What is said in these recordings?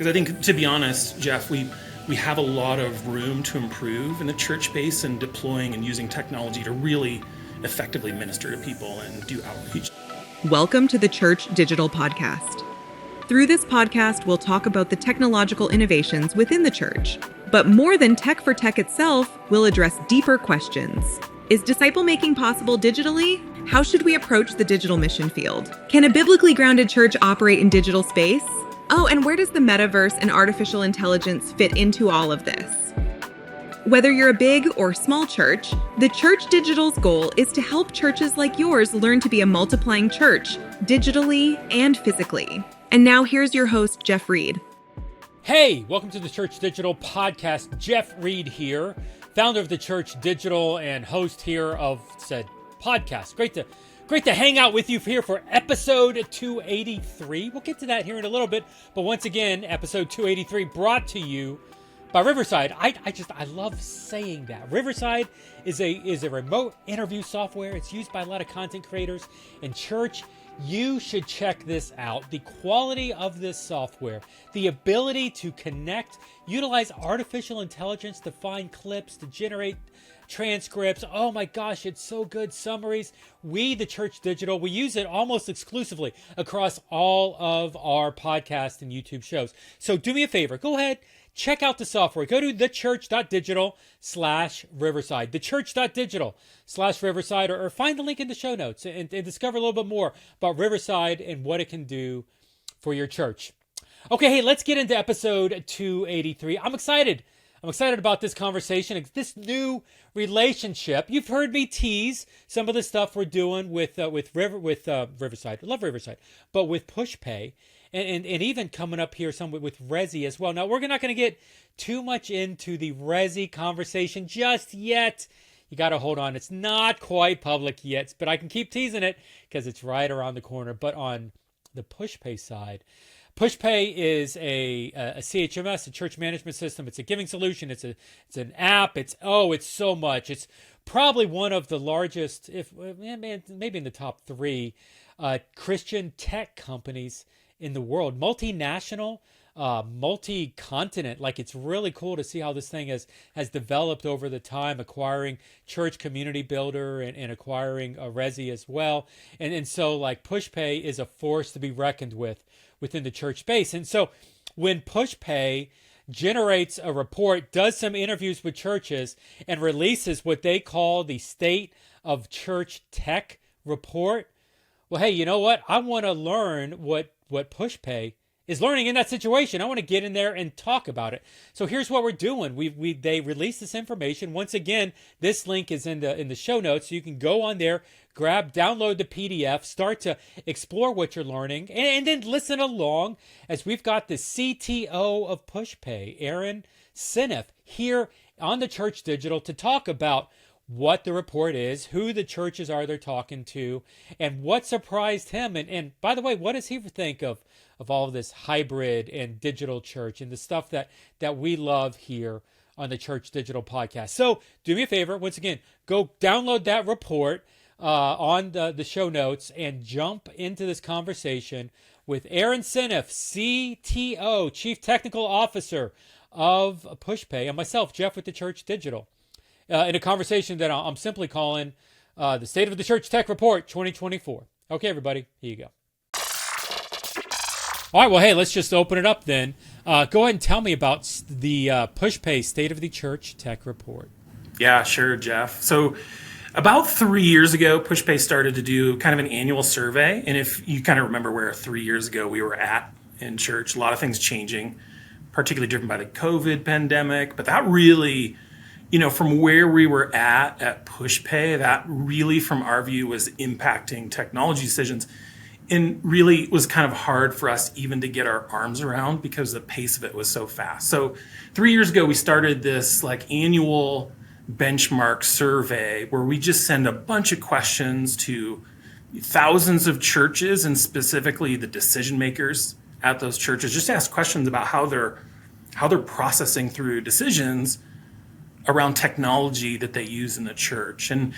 Because I think, to be honest, Jeff, we have a lot of room to improve in the church space and deploying and using technology to really effectively minister to people and do outreach. Welcome to the Church.digital podcast. Through this podcast, we'll talk about the technological innovations within the church. But more than tech for tech itself, we'll address deeper questions. Is disciple making possible digitally? How should we approach the digital mission field? Can a biblically grounded church operate in digital space? Oh, and where does the metaverse and artificial intelligence fit into all of this? Whether you're a big or small church, the Church.digital's goal is to help churches like yours learn to be a multiplying church, digitally and physically. And now here's your host, Jeff Reed. Hey, welcome to the Church.digital podcast. Jeff Reed here, founder of the Church.digital and host here of said podcast. Great to hang out with you here for episode 283. We'll get to that here in a little bit, but once again, episode 283 brought to you by Riverside. I love saying that. Riverside is a remote interview software. It's used by a lot of content creators and church. You should check this out. The quality of this software, the ability to connect, utilize artificial intelligence to find clips, to generate transcripts. Oh my gosh, it's so good. Summaries. We, the Church.digital, we use it almost exclusively across all of our podcast and YouTube shows. So do me a favor. Go ahead. Check out the software. Go to thechurch.digital/Riverside, thechurch.digital/Riverside, or find the link in the show notes and discover a little bit more about Riverside and what it can do for your church. Okay, hey, let's get into episode 283. I'm excited. About this conversation, this new relationship. You've heard me tease some of the stuff we're doing with Riverside. I love Riverside, but with Pushpay. And even coming up here some with Resi as well. Now, we're not going to get too much into the Resi conversation just yet. You got to hold on. It's not quite public yet, but I can keep teasing it because it's right around the corner. But on the Pushpay side, Pushpay is a CHMS, a church management system. It's a giving solution. It's an app. It's so much. It's probably one of the largest, maybe in the top three, Christian tech companies in the world, multinational, multi-continent. Like, it's really cool to see how this thing has developed over the time, acquiring Church Community Builder and acquiring Resi as well. And so, like, Pushpay is a force to be reckoned with within the church space. And so when Pushpay generates a report, does some interviews with churches, and releases what they call the State of Church Tech report, well, hey, you know what? I want to learn what Pushpay is learning in that situation. I want to get in there and talk about it. So here's what we're doing. They release this information. Once again, this link is in the show notes, so you can go on there, download the PDF, start to explore what you're learning, and then listen along as we've got the CTO of Pushpay, Aaron Senneff, here on the Church.digital to talk about what the report is, who the churches are they're talking to, and what surprised him. And by the way, what does he think of all of this hybrid and digital church and the stuff that we love here on the Church.digital podcast? So do me a favor, once again, go download that report on the show notes and jump into this conversation with Aaron Senneff, CTO, Chief Technical Officer of Pushpay, and myself, Jeff, with the Church.digital. In a conversation that I'm simply calling the State of the Church Tech Report 2024. Okay, everybody, here you go. All right, well, hey, let's just open it up then. Go ahead and tell me about the Pushpay State of the Church Tech Report. Yeah, sure, Jeff. So about 3 years ago, Pushpay started to do kind of an annual survey. And if you kind of remember where 3 years ago we were at in church, a lot of things changing, particularly driven by the COVID pandemic. But that really, from where we were at Pushpay, that really, from our view, was impacting technology decisions. And really was kind of hard for us even to get our arms around because the pace of it was so fast. So 3 years ago, we started this annual benchmark survey where we just send a bunch of questions to thousands of churches, and specifically the decision makers at those churches, just ask questions about how they're processing through decisions around technology that they use in the church. And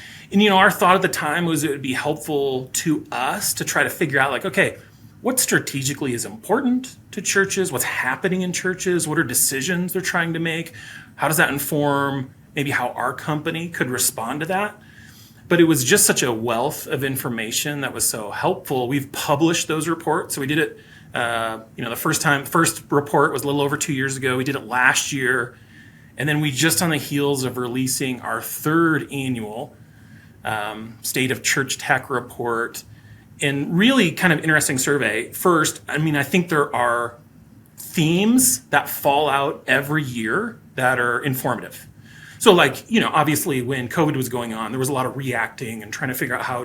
our thought at the time was it would be helpful to us to try to figure out, okay, what strategically is important to churches, what's happening in churches, what are decisions they're trying to make, how does that inform maybe how our company could respond to that. But it was just such a wealth of information that was so helpful. We've published those reports. So we did it, the first report was a little over 2 years ago. We did it last year. And then we just on the heels of releasing our third annual State of Church Tech report, and really kind of interesting survey. First, I think there are themes that fall out every year that are informative. So obviously when COVID was going on, there was a lot of reacting and trying to figure out how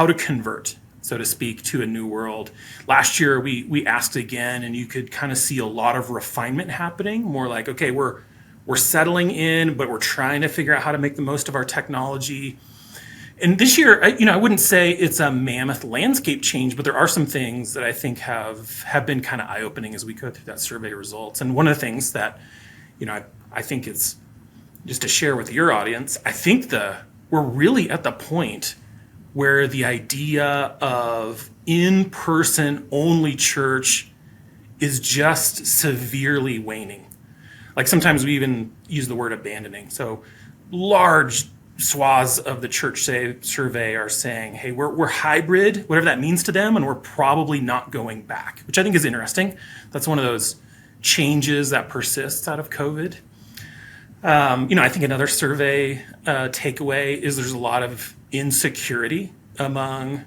to convert, so to speak, to a new world. Last year, we asked again, and you could kind of see a lot of refinement happening, more like, okay, we're settling in, but we're trying to figure out how to make the most of our technology. And this year, I wouldn't say it's a mammoth landscape change, but there are some things that I think have been kind of eye-opening as we go through that survey results. And one of the things that, I think it's just to share with your audience, I think we're really at the point where the idea of in-person only church is just severely waning. Like sometimes we even use the word abandoning. So large swaths of the church survey are saying, hey, we're hybrid, whatever that means to them, and we're probably not going back, which I think is interesting. That's one of those changes that persists out of COVID. I think another survey takeaway is there's a lot of insecurity among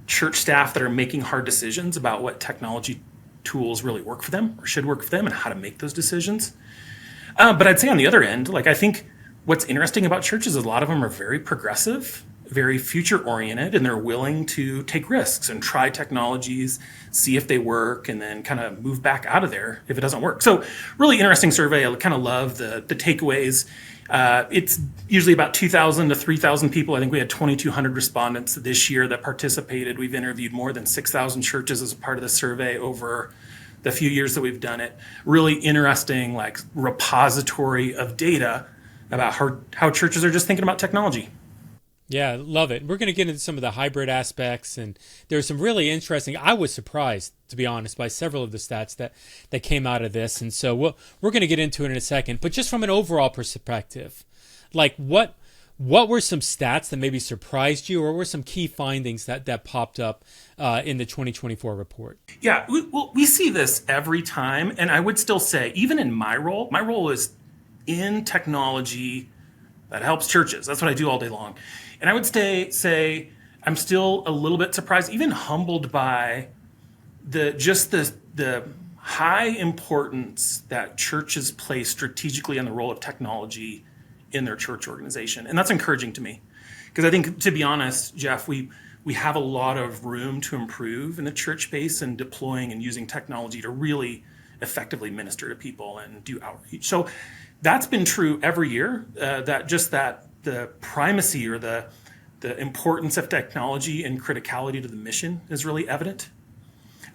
church staff that are making hard decisions about what technology tools really work for them or should work for them and how to make those decisions. But I'd say on the other end, I think what's interesting about churches is a lot of them are very progressive, very future oriented, and they're willing to take risks and try technologies, see if they work, and then kind of move back out of there if it doesn't work. So really interesting survey. I kind of love the takeaways. It's usually about 2,000 to 3,000 people. I think we had 2,200 respondents this year that participated. We've interviewed more than 6,000 churches as a part of the survey over the few years that we've done it. Really interesting repository of data about how churches are just thinking about technology. Yeah, love it. We're going to get into some of the hybrid aspects, and there's some really interesting. I was surprised, to be honest, by several of the stats that came out of this, and so we're going to get into it in a second. But just from an overall perspective, what were some stats that maybe surprised you, or were some key findings that popped up in the 2024 report? Yeah, we see this every time, and I would still say, even in my role is in technology that helps churches. That's what I do all day long. And I would say I'm still a little bit surprised, even humbled by the high importance that churches place strategically on the role of technology in their church organization. And that's encouraging to me, because I think, to be honest, Jeff, we have a lot of room to improve in the church space and deploying and using technology to really effectively minister to people and do outreach. So that's been true every year, that the primacy or the importance of technology and criticality to the mission is really evident.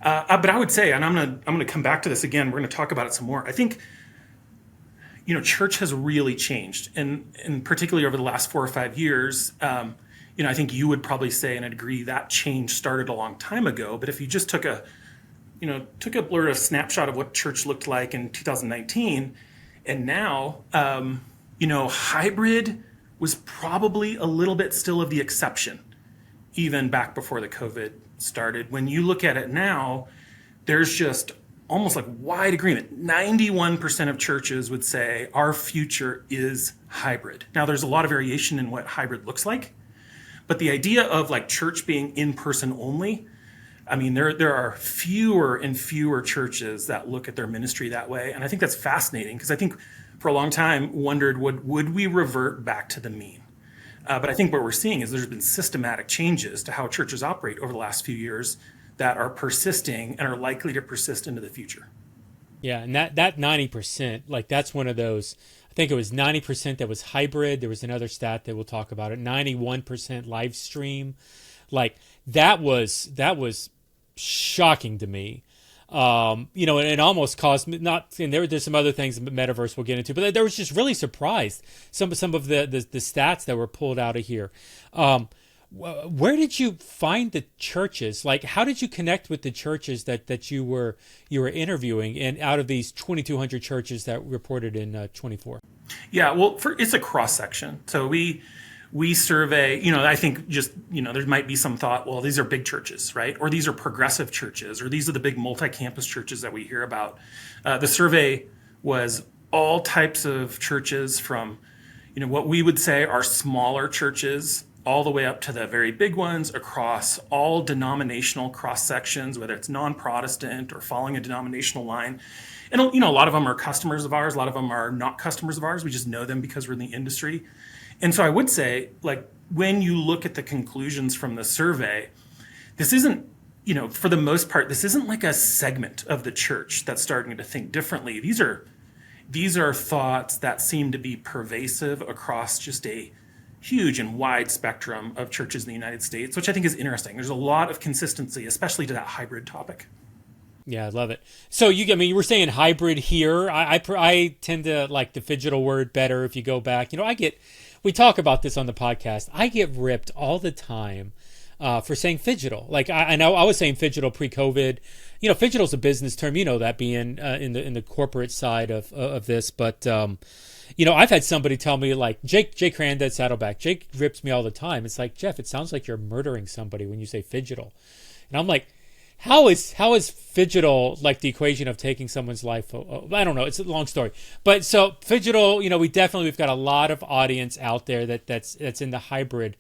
But I would say, and I'm gonna come back to this again, we're gonna talk about it some more. I think, church has really changed, and particularly over the last 4 or 5 years. I think you would probably say, and I'd agree, that change started a long time ago. But if you just took a blur of snapshot of what church looked like in 2019, and now, hybrid was probably a little bit still of the exception, even back before the COVID started. When you look at it now, there's just almost wide agreement. 91% of churches would say our future is hybrid. Now, there's a lot of variation in what hybrid looks like, but the idea of church being in person only, there are fewer and fewer churches that look at their ministry that way. And I think that's fascinating, because I think for a long time wondered, would we revert back to the mean? But I think what we're seeing is there's been systematic changes to how churches operate over the last few years that are persisting and are likely to persist into the future. Yeah, and that 90%, that's one of those. I think it was 90% that was hybrid. There was another stat that we'll talk about it. 91% live stream. That was shocking to me. And it almost caused me and there's some other things in Metaverse we'll get into, but there was just really surprised some of the stats that were pulled out of here. Where did you find the churches? Like, how did you connect with the churches that you were interviewing, and out of these 2,200 churches that reported in 24? Yeah, well, it's a cross section. So we survey. I think just there might be some thought. Well, these are big churches, right? Or these are progressive churches, or these are the big multi-campus churches that we hear about. The survey was all types of churches, from what we would say are smaller churches all the way up to the very big ones, across all denominational cross sections, whether it's non-Protestant or following a denominational line. And a lot of them are customers of ours. A lot of them are not customers of ours. We just know them because we're in the industry. And so I would say, like, when you look at the conclusions from the survey, this isn't, for the most part, this isn't like a segment of the church that's starting to think differently. These are thoughts that seem to be pervasive across just a huge and wide spectrum of churches in the United States, which I think is interesting. There's a lot of consistency, especially to that hybrid topic. Yeah, I love it. So you were saying hybrid here. I tend to like the phygital word better. If you go back, we talk about this on the podcast. I get ripped all the time for saying phygital. Like I know I was saying phygital pre-COVID. Phygital is a business term. That being in the corporate side of this, but. I've had somebody tell me, like, Jake Crandad, Saddleback. Jake rips me all the time. It's like, Jeff, it sounds like you're murdering somebody when you say phygital. And I'm like, how is phygital like the equation of taking someone's life? I don't know. It's a long story. But so phygital, we've got a lot of audience out there that's in the hybrid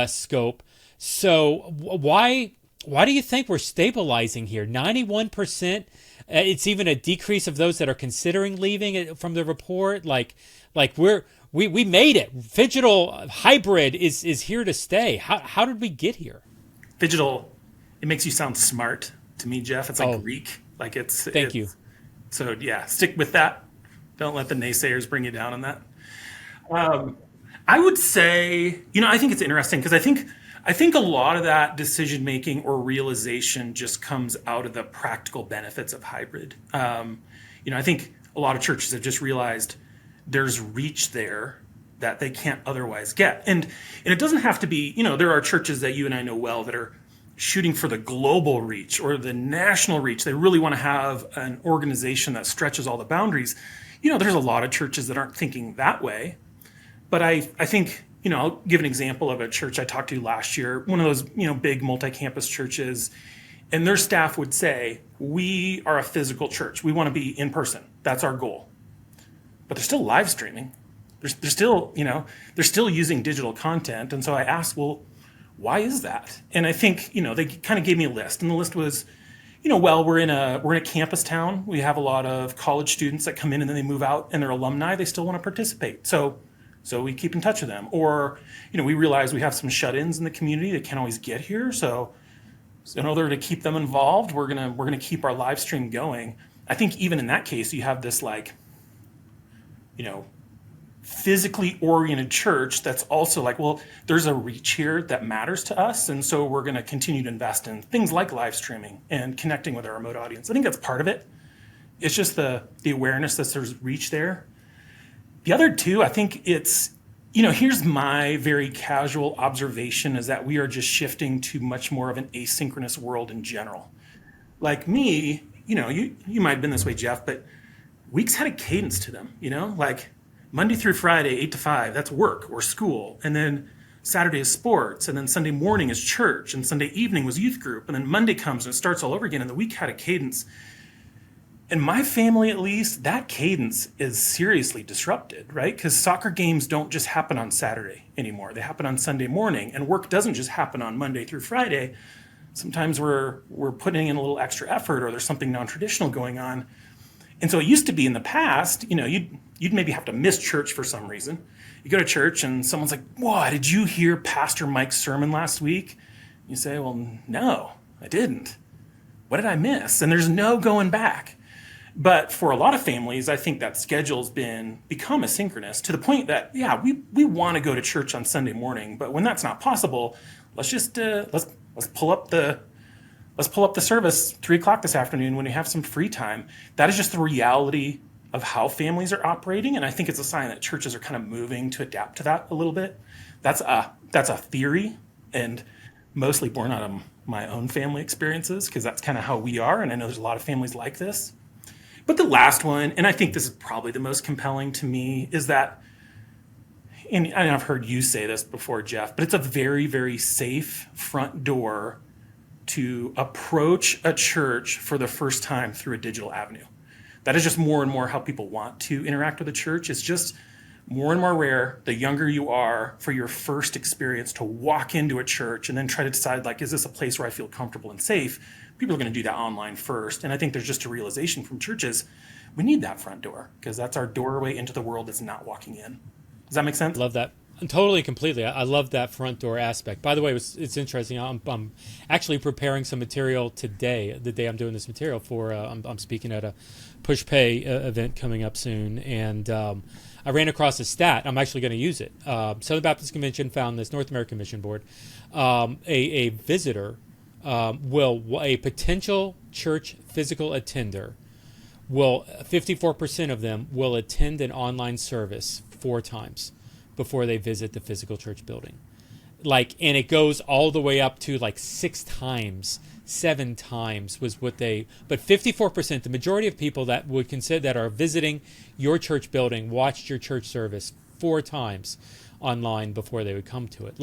scope. So why do you think we're stabilizing here? 91%. It's even a decrease of those that are considering leaving from the report. Like we made it. Phygital hybrid is here to stay. How did we get here? Phygital, it makes you sound smart to me, Jeff. It's like Greek. Like it's. Thank you. So yeah, stick with that. Don't let the naysayers bring you down on that. I would say, I think it's interesting because I think a lot of that decision making or realization just comes out of the practical benefits of hybrid. I think a lot of churches have just realized there's reach there that they can't otherwise get. And it doesn't have to be, there are churches that you and I know well that are shooting for the global reach or the national reach. They really want to have an organization that stretches all the boundaries. There's a lot of churches that aren't thinking that way. But I think, I'll give an example of a church I talked to last year, one of those, big multi-campus churches, and their staff would say, we are a physical church. We want to be in person. That's our goal. But they're still live streaming. They're still, they're still using digital content. And so I asked, well, why is that? And I think, they kind of gave me a list, and the list was, we're in a campus town. We have a lot of college students that come in and then they move out, and they're alumni. They still want to participate. So we keep in touch with them. Or, we realize we have some shut-ins in the community that can't always get here. So in order to keep them involved, we're gonna keep our live stream going. I think even in that case, you have this physically oriented church that's also like, well, there's a reach here that matters to us. And so we're going to continue to invest in things like live streaming and connecting with our remote audience. I think that's part of it. It's just the awareness that there's reach there. The other two, I think it's, here's my very casual observation, is that we are just shifting to much more of an asynchronous world in general. Like me, you might have been this way, Jeff, but weeks had a cadence to them, like Monday through Friday, 8 to 5, that's work or school. And then Saturday is sports. And then Sunday morning is church. And Sunday evening was youth group. And then Monday comes and it starts all over again. And the week had a cadence. In my family, at least, that cadence is seriously disrupted, right? Because soccer games don't just happen on Saturday anymore. They happen on Sunday morning. And work doesn't just happen on Monday through Friday. Sometimes we're putting in a little extra effort, or there's something non-traditional going on. And so it used to be in the past, you'd maybe have to miss church for some reason. You go to church and someone's like, "Whoa, did you hear Pastor Mike's sermon last week?" You say, "Well, no, I didn't. What did I miss?" And there's no going back. But for a lot of families, I think that schedule's become asynchronous to the point that, yeah, we want to go to church on Sunday morning, but when that's not possible, let's just let's pull up the service 3:00 this afternoon when we have some free time. That is just the reality of how families are operating, and I think it's a sign that churches are kind of moving to adapt to that a little bit. That's a theory, and mostly born out of my own family experiences, because that's kind of how we are. And I know there's a lot of families like this. But the last one, and I think this is probably the most compelling to me, is that, and I've heard you say this before, Jeff, but it's a very, very safe front door to approach a church for the first time through a digital avenue. That is just more and more how people want to interact with the church. It's just more and more rare, the younger you are, for your first experience to walk into a church and then try to decide, like, is this a place where I feel comfortable and safe? People are going to do that online first. And I think there's just a realization from churches, we need that front door, because that's our doorway into the world that's not walking in. Does that make sense? Love that. Totally, completely. I love that front door aspect. By the way, it's interesting. I'm actually preparing some material today, the day I'm doing this material for, I'm speaking at a Pushpay event coming up soon. And I ran across a stat. I'm actually going to use it. Southern Baptist Convention found this, North American Mission Board. A visitor a potential church physical attender will, 54% of them will attend an online service 4 times before they visit the physical church building. And it goes all the way up to 6 times, 7 times was what but 54%, the majority of people that would consider that are visiting your church building, watched your church service 4 times online before they would come to it.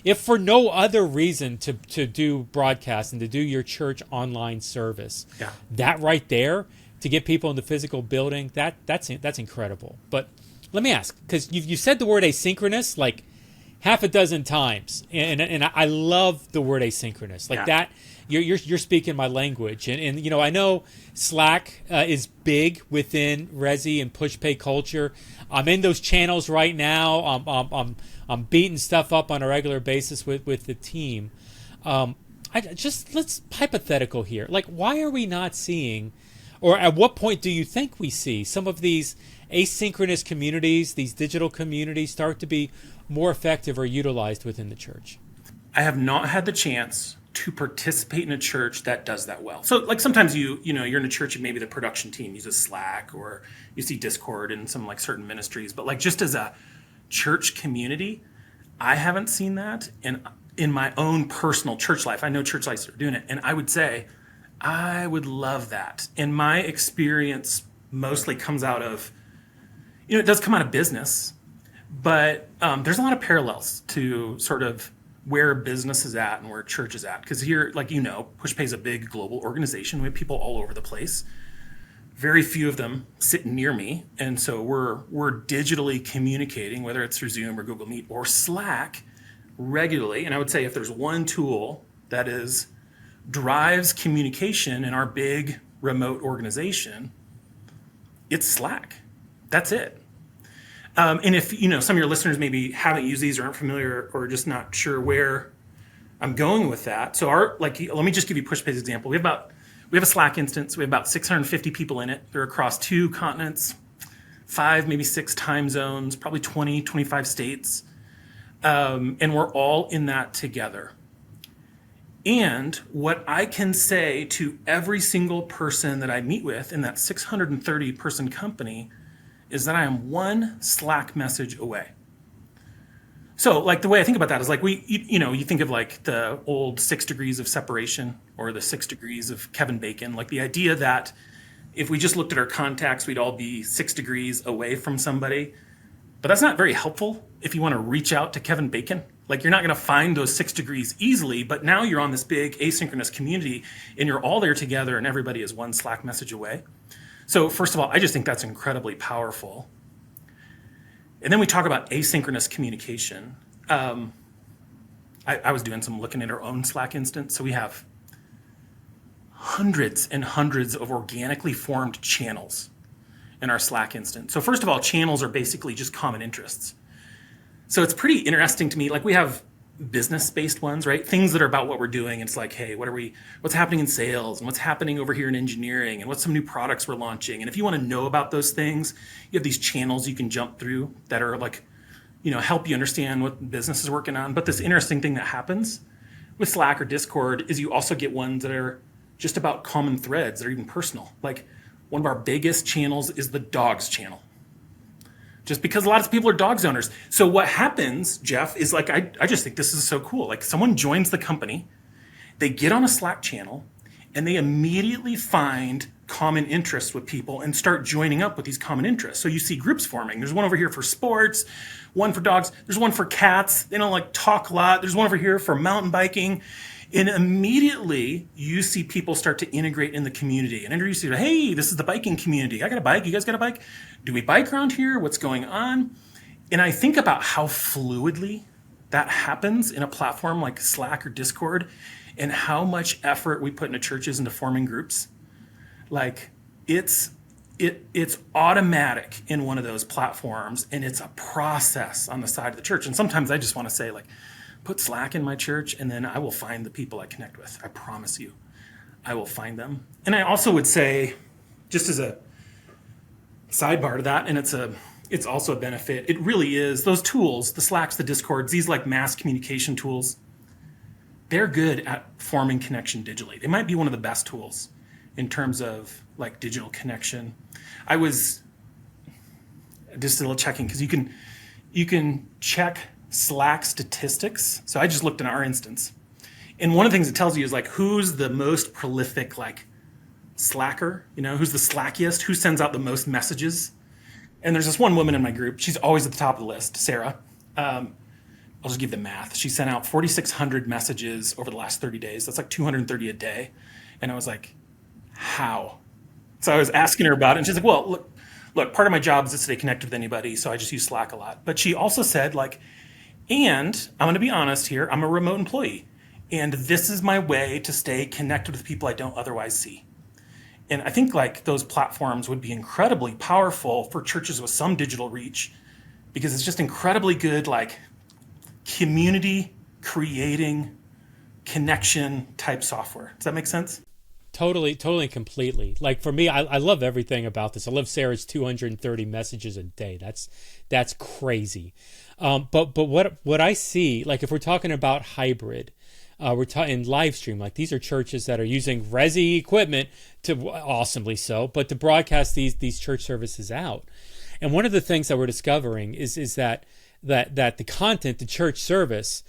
If for no other reason to do broadcast and to do your church online service, that right there, to get people in the physical building, that's incredible. But let me ask, because you said the word asynchronous half a dozen times, and I love the word asynchronous. That you're speaking my language, and I know Slack is big within Resi and Pushpay culture. I'm in those channels right now. I'm beating stuff up on a regular basis with the team. Let's hypothetical here. Why are we not seeing, or at what point do you think we see some of these asynchronous communities, these digital communities, start to be more effective or utilized within the church? I have not had the chance to participate in a church that does that well. So sometimes you're in a church and maybe the production team uses Slack, or you see Discord in some certain ministries, but just as a church community, I haven't seen that in my own personal church life. I know church lives are doing it, and I would say I would love that. And my experience mostly comes out of, it does come out of business, but there's a lot of parallels to sort of where business is at and where church is at. Because here, Pushpay is a big global organization. We have people all over the place. Very few of them sit near me. And so we're digitally communicating, whether it's through Zoom or Google Meet or Slack, regularly. And I would say if there's one tool that drives communication in our big remote organization, it's Slack. That's it. And if some of your listeners maybe haven't used these or aren't familiar or just not sure where I'm going with that. So let me just give you Pushpay's example. We have a Slack instance. We have about 650 people in it. They're across 2 continents, 5, maybe 6 time zones, probably 20, 25 states. And we're all in that together. And what I can say to every single person that I meet with in that 630 person company is that I am 1 Slack message away. So the way I think about that is you think of the old 6 degrees of separation or the 6 degrees of Kevin Bacon, the idea that if we just looked at our contacts, we'd all be 6 degrees away from somebody. But that's not very helpful if you want to reach out to Kevin Bacon. You're not going to find those 6 degrees easily, but now you're on this big asynchronous community and you're all there together and everybody is 1 Slack message away. So first of all, I just think that's incredibly powerful. And then we talk about asynchronous communication. I was doing some looking at our own Slack instance. So we have hundreds and hundreds of organically formed channels in our Slack instance. So first of all, channels are basically just common interests. So it's pretty interesting to me. We have business-based ones, right? Things that are about what we're doing. It's hey, what's happening in sales and what's happening over here in engineering and what's some new products we're launching. And if you want to know about those things, you have these channels you can jump through that are help you understand what business is working on. But this interesting thing that happens with Slack or Discord is you also get ones that are just about common threads that are even personal. One of our biggest channels is the dogs channel. just because a lot of people are dogs owners. So what happens, Jeff, is like, I just think this is so cool. Like someone joins the company, they get on a Slack channel, and they immediately find common interests with people and start joining up with these common interests. So you see groups forming. There's one over here for sports, one for dogs. There's one for cats. They don't like talk a lot. There's one over here for mountain biking. And immediately you see people start to integrate in the community and introduce you to, hey, this is the biking community. I got a bike. You guys got a bike? Do we bike around here? What's going on? And I think about how fluidly that happens in a platform like Slack or Discord, and how much effort we put into churches into forming groups. Like it's automatic in one of those platforms, and it's a process on the side of the church. And sometimes I just want to say, like, put Slack in my church, and then I will find the people I connect with. I promise you, I will find them. And I also would say, just as a sidebar to that, and it's also a benefit, it really is, those tools, the Slacks, the Discords, these like mass communication tools, they're good at forming connection digitally. They might be one of the best tools in terms of like digital connection. I was just a little checking, because you can check Slack statistics. So I just looked in our instance, and one of the things it tells you is like who's the most prolific like Slacker, who's the slackiest, who sends out the most messages. And there's this one woman in my group, she's always at the top of the list, Sarah. I'll just give the math. She sent out 4,600 messages over the last 30 days. That's like 230 a day. And I was like, how? So I was asking her about it, and she's like, well, look, part of my job is to stay connected with anybody, so I just use Slack a lot. But she also said, like, and I'm going to be honest here, I'm a remote employee, and this is my way to stay connected with people I don't otherwise see. And I think like those platforms would be incredibly powerful for churches with some digital reach, because it's just incredibly good, like community creating connection type software. Does that make sense? Totally, completely. Like for me, I love everything about this. I love Sarah's 230 messages a day. That's crazy. But what I see, like if we're talking about hybrid, we're talking live stream. Like these are churches that are using Resi equipment to awesomely so, but to broadcast these church services out. And one of the things that we're discovering is that the content, the church service,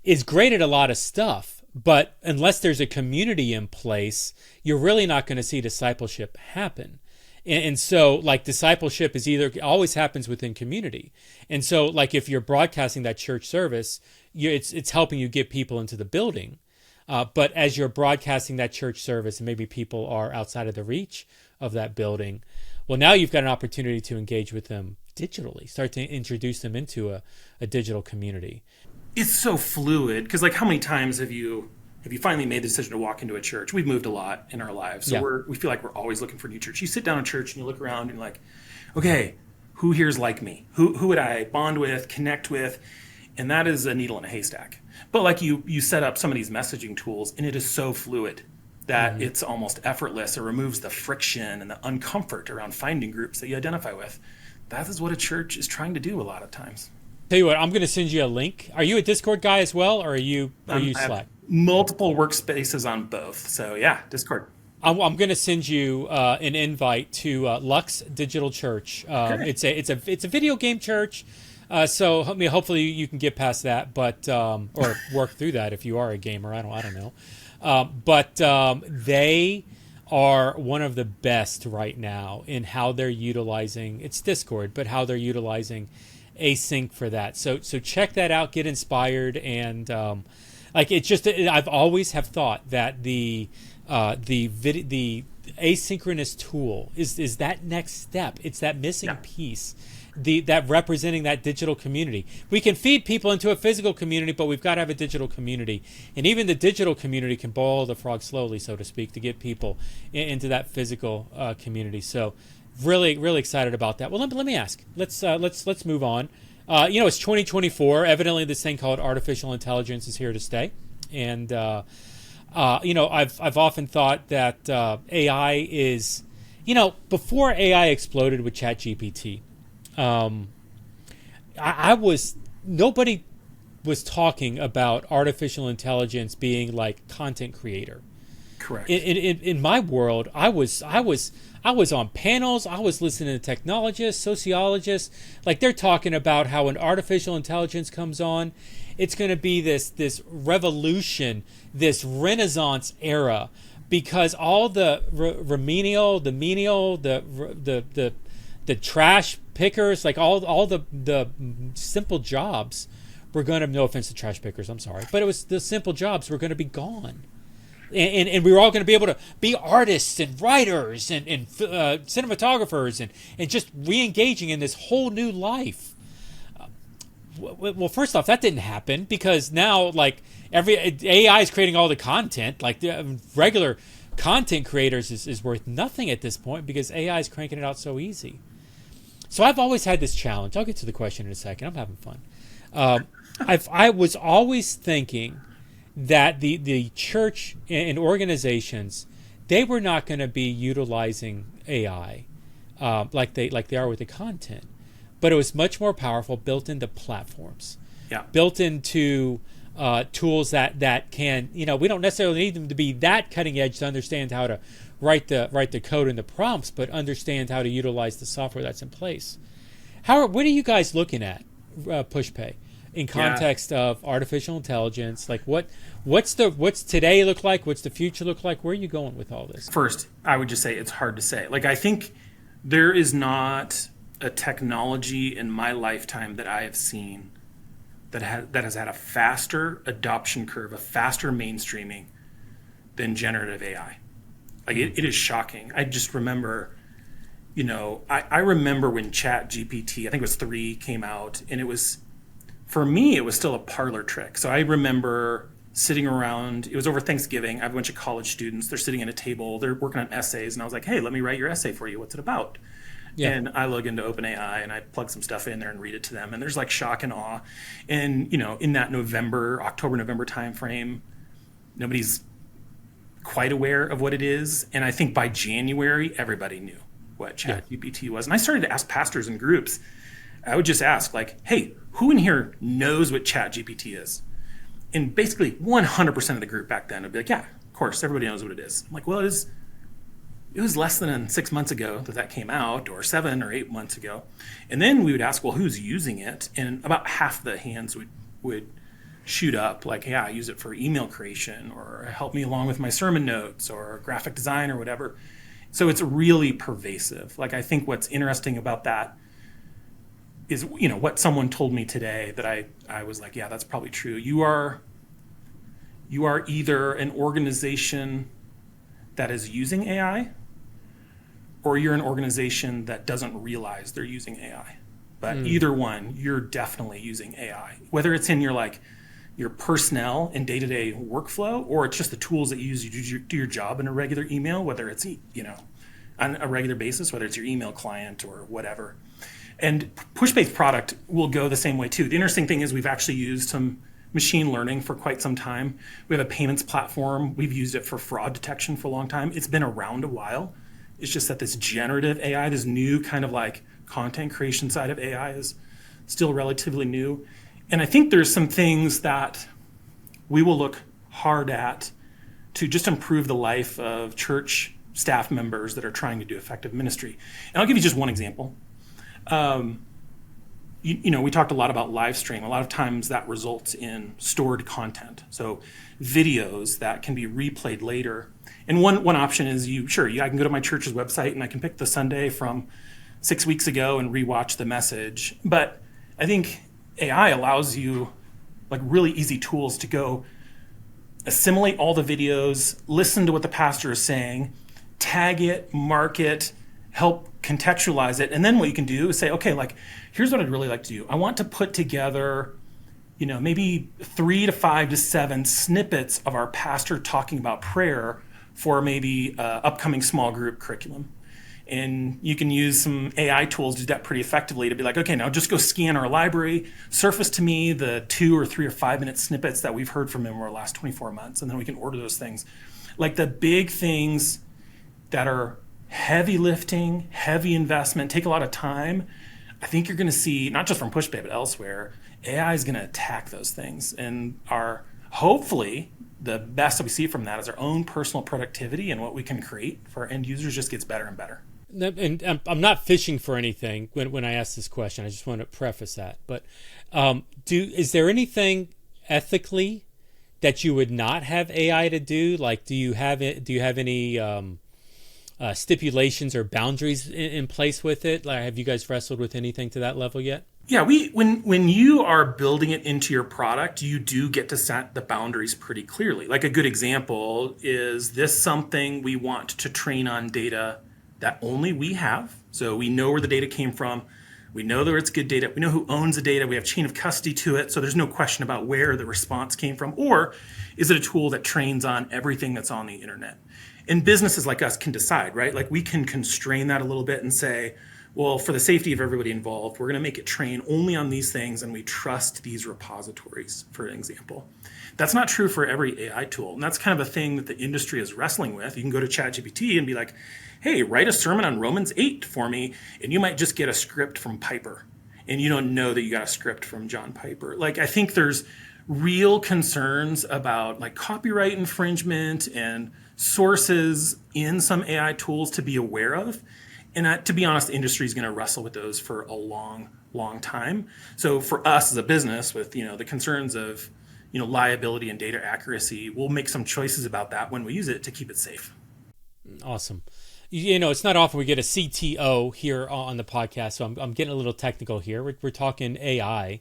is great at a lot of stuff, but unless there's a community in place, you're really not going to see discipleship happen. And so like discipleship is always happens within community. And so like if you're broadcasting that church service, it's helping you get people into the building. But as you're broadcasting that church service and maybe people are outside of the reach of that building, well, now you've got an opportunity to engage with them digitally, start to introduce them into a digital community. It's so fluid, because like how many times have you finally made the decision to walk into a church? We've moved a lot in our lives, so we feel like we're always looking for a new church. You sit down in church and you look around and you're like, okay, who here is like me? Who would I bond with, connect with? And that is a needle in a haystack. But like you set up some of these messaging tools, and it is so fluid that it's almost effortless. It removes the friction and the uncomfort around finding groups that you identify with. That is what a church is trying to do a lot of times. Tell you what, I'm going to send you a link. Are you a Discord guy as well, or are you Slack? I have multiple workspaces on both. So yeah, Discord. I'm going to send you an invite to Lux Digital Church. It's a video game church. So I mean, hopefully you can get past that, but or work through that if you are a gamer. I don't know. But they are one of the best right now in how they're utilizing, it's Discord, but how they're utilizing async for that. So check that out, get inspired, and I've always have thought that the asynchronous tool is that next step. It's that missing piece. That representing that digital community. We can feed people into a physical community, but we've got to have a digital community. And even the digital community can boil the frog slowly, so to speak, to get people into that physical community. So really, really excited about that. Well, let me ask. Let's move on. It's 2024. Evidently, this thing called artificial intelligence is here to stay. And I've often thought that AI is, before AI exploded with ChatGPT, nobody was talking about artificial intelligence being like content creator. Correct. In my world, I was on panels. I was listening to technologists, sociologists, like they're talking about how when artificial intelligence comes on, it's going to be this revolution, this Renaissance era, because all the remedial, the menial, the trash pickers, like all the simple jobs were going to, no offense to trash pickers, I'm sorry, but it was the simple jobs were going to be gone. And we were all going to be able to be artists and writers and cinematographers and just re-engaging in this whole new life. Well, first off, that didn't happen because now, like, every AI is creating all the content. Like, the regular content creators is worth nothing at this point because AI is cranking it out so easy. So I've always had this challenge. I'll get to the question in a second. I'm having fun. I was always thinking that the church and organizations, they were not going to be utilizing AI like they are with the content, but it was much more powerful, built into platforms, built into tools that can, we don't necessarily need them to be that cutting edge to understand how to write the code and the prompts, but understand how to utilize the software that's in place. What are you guys looking at, Pushpay, in context of artificial intelligence? Like what's today look like? What's the future look like? Where are you going with all this? First, I would just say it's hard to say. Like, I think there is not a technology in my lifetime that I have seen that has had a faster adoption curve, a faster mainstreaming than generative AI. Like, it is shocking. I just remember, I remember when ChatGPT, I think it was 3, came out, and it was, for me, it was still a parlor trick. So I remember sitting around, it was over Thanksgiving, I have a bunch of college students, they're sitting at a table, they're working on essays, and I was like, hey, let me write your essay for you, what's it about? Yeah. And I log into OpenAI and I plug some stuff in there and read it to them, and there's like shock and awe. And in that October, November timeframe, nobody's quite aware of what it is. And I think by January, everybody knew what ChatGPT was. And I started to ask pastors in groups. I would just ask, like, hey, who in here knows what ChatGPT is? And basically 100% of the group back then would be like, yeah, of course, everybody knows what it is. I'm like, well, it was less than 6 months ago that came out, or 7 or 8 months ago. And then we would ask, well, who's using it? And about half the hands would shoot up, like, yeah, I use it for email creation, or help me along with my sermon notes, or graphic design, or whatever. So it's really pervasive. Like, I think what's interesting about that is, what someone told me today that I was like, yeah, that's probably true. You are either an organization that is using AI, or you're an organization that doesn't realize they're using AI. But either one, you're definitely using AI. Whether it's in your personnel and day-to-day workflow, or it's just the tools that you use to do your job in a regular email, whether it's, on a regular basis, whether it's your email client or whatever. And Pushpay's product will go the same way too. The interesting thing is we've actually used some machine learning for quite some time. We have a payments platform. We've used it for fraud detection for a long time. It's been around a while. It's just that this generative AI, this new kind of like content creation side of AI, is still relatively new. And I think there's some things that we will look hard at to just improve the life of church staff members that are trying to do effective ministry. And I'll give you just one example. We talked a lot about live stream. A lot of times that results in stored content. So videos that can be replayed later. And one option is I can go to my church's website and I can pick the Sunday from 6 weeks ago and rewatch the message. But I think AI allows you like really easy tools to go assimilate all the videos, listen to what the pastor is saying, tag it, mark it, help contextualize it. And then what you can do is say, okay, like, here's what I'd really like to do. I want to put together, maybe 3 to 5 to 7 snippets of our pastor talking about prayer for maybe upcoming small group curriculum. And you can use some AI tools to do that pretty effectively, to be like, okay, now just go scan our library, surface to me the 2 or 3 or 5 minute snippets that we've heard from him over the last 24 months. And then we can order those things. Like the big things that are heavy lifting, heavy investment, take a lot of time. I think you're going to see, not just from Pushpay, but elsewhere, AI is going to attack those things and are hopefully the best that we see from that is our own personal productivity, and what we can create for our end users just gets better and better. And I'm not fishing for anything when I ask this question. I just want to preface that. But is there anything ethically that you would not have AI to do? Like, do you have any stipulations or boundaries in place with it? Like, have you guys wrestled with anything to that level yet? Yeah, when you are building it into your product, you do get to set the boundaries pretty clearly. Like, a good example is this something we want to train on data that only we have. So we know where the data came from. We know that it's good data. We know who owns the data. We have chain of custody to it. So there's no question about where the response came from. Or is it a tool that trains on everything that's on the internet? And businesses like us can decide, right? Like, we can constrain that a little bit and say, well, for the safety of everybody involved, we're going to make it train only on these things, and we trust these repositories, for example. That's not true for every AI tool. And that's kind of a thing that the industry is wrestling with. You can go to ChatGPT and be like, hey, write a sermon on Romans 8 for me, and you might just get a script from Piper. And you don't know that you got a script from John Piper. Like, I think there's real concerns about like copyright infringement and sources in some AI tools to be aware of. And to be honest, the industry is going to wrestle with those for a long, long time. So for us as a business, with the concerns of liability and data accuracy, we'll make some choices about that when we use it to keep it safe. Awesome. It's not often we get a CTO here on the podcast, so I'm getting a little technical here. We're talking AI.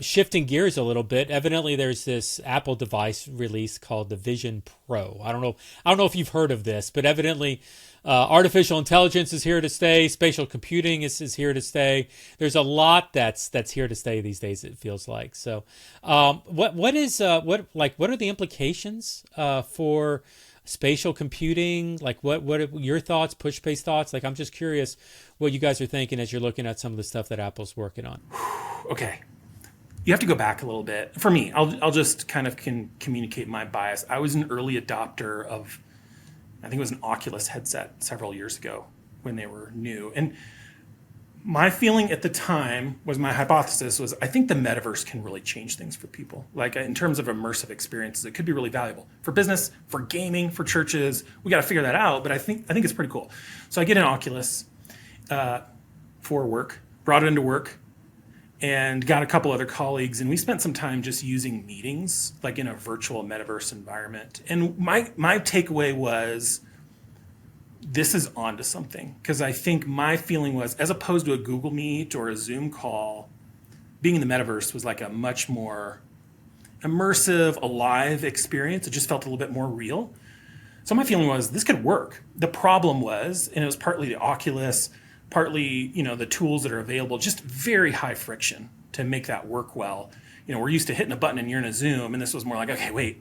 Shifting gears a little bit, evidently there's this Apple device release called the Vision Pro. I don't know if you've heard of this, but evidently artificial intelligence is here to stay. Spatial computing is here to stay. There's a lot that's here to stay these days, it feels like. So what are the implications for spatial computing? Like, what are your thoughts, Pushpay's thoughts? Like, I'm just curious what you guys are thinking as you're looking at some of the stuff that Apple's working on. Okay. You have to go back a little bit. For me, I'll just kind of communicate my bias. I was an early adopter of, I think it was an Oculus headset several years ago when they were new. And my feeling at the time was, my hypothesis was, I think the metaverse can really change things for people. Like, in terms of immersive experiences, it could be really valuable for business, for gaming, for churches. We got to figure that out, but I think it's pretty cool. So I get an Oculus for work, brought it into work, and got a couple other colleagues, and we spent some time just using meetings like in a virtual metaverse environment. And my takeaway was, this is onto something, because I think my feeling was, as opposed to a Google Meet or a Zoom call, being in the metaverse was like a much more immersive, alive experience. It just felt a little bit more real. So my feeling was, this could work. The problem was, and it was partly the Oculus, partly, the tools that are available, just very high friction to make that work well. We're used to hitting a button and you're in a Zoom, and this was more like, okay, wait,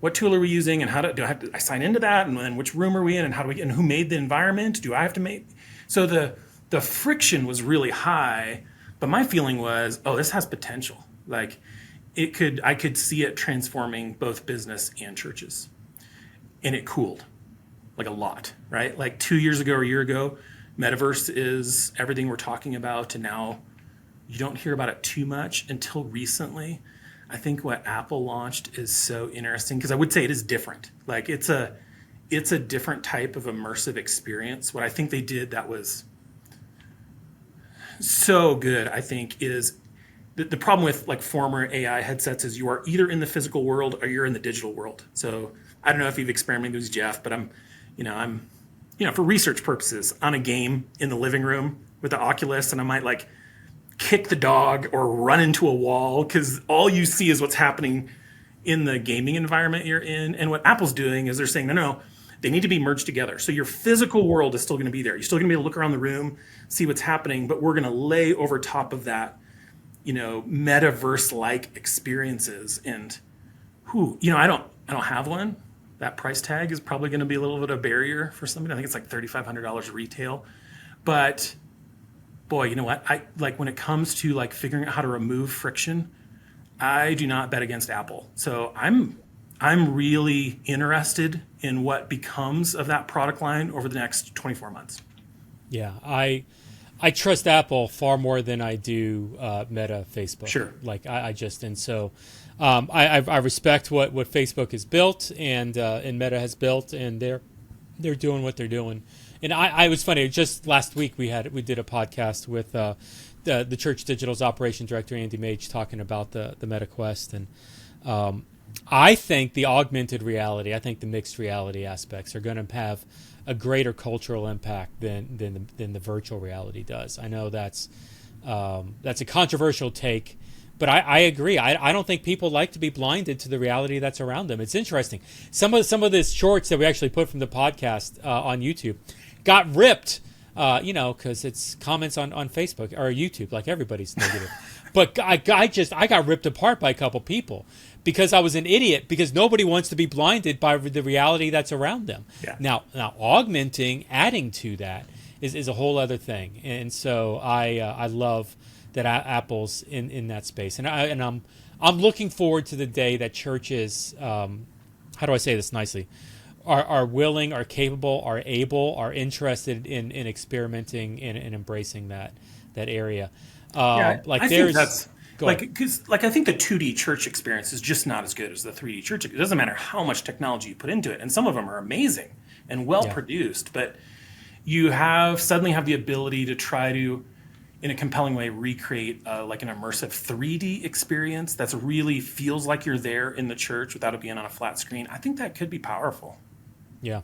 what tool are we using, and how do I sign into that, and then which room are we in, and and who made the environment? Do I have to make? So the friction was really high, but my feeling was, oh, this has potential. Like, I could see it transforming both business and churches, and it cooled like a lot, right? Like 2 years ago or a year ago, Metaverse is everything we're talking about, and now you don't hear about it too much until recently. I think what Apple launched is so interesting, because I would say it is different. Like, it's a different type of immersive experience. What I think they did that was so good, I think, is the problem with like former AI headsets is you are either in the physical world or you're in the digital world. So I don't know if you've experimented with this, Jeff, but I'm for research purposes, on a game in the living room with the Oculus, and I might like kick the dog or run into a wall, because all you see is what's happening in the gaming environment you're in. And what Apple's doing is they're saying, no, they need to be merged together. So your physical world is still going to be there. You're still going to be able to look around the room, see what's happening, but we're going to lay over top of that, metaverse-like experiences. And I don't have one. That price tag is probably going to be a little bit of a barrier for somebody. I think it's like $3,500 retail. But boy, you know what? I like, when it comes to like figuring out how to remove friction, I do not bet against Apple. So I'm really interested in what becomes of that product line over the next 24 months. Yeah, I I trust Apple far more than I do Meta, Facebook. Sure. Like I just and so I respect what Facebook has built and Meta has built, and they're doing what they're doing. And I was funny. Just last week we did a podcast with the Church Digital's operation director Andy Mage talking about the Meta Quest, and I think the augmented reality, I think the mixed reality aspects are going to have a greater cultural impact than the virtual reality does. I know that's a controversial take, but I agree. I don't think people like to be blinded to the reality that's around them. It's interesting. Some of the shorts that we actually put from the podcast on YouTube got ripped, because it's comments on Facebook or YouTube, like everybody's negative. But I got ripped apart by a couple people because I was an idiot, because nobody wants to be blinded by the reality that's around them. Yeah. Now augmenting, adding to that is a whole other thing. And so I love that Apple's in that space. And I'm looking forward to the day that churches, how do I say this nicely, are willing, are capable, are able, are interested in experimenting and embracing that area. I think that's go ahead. because I think the 2D church experience is just not as good as the 3D church. It doesn't matter how much technology you put into it, and some of them are amazing and well produced, but you suddenly have the ability to try to, in a compelling way, recreate like an immersive 3D experience that's really feels like you're there in the church without it being on a flat screen. I think that could be powerful. Yeah.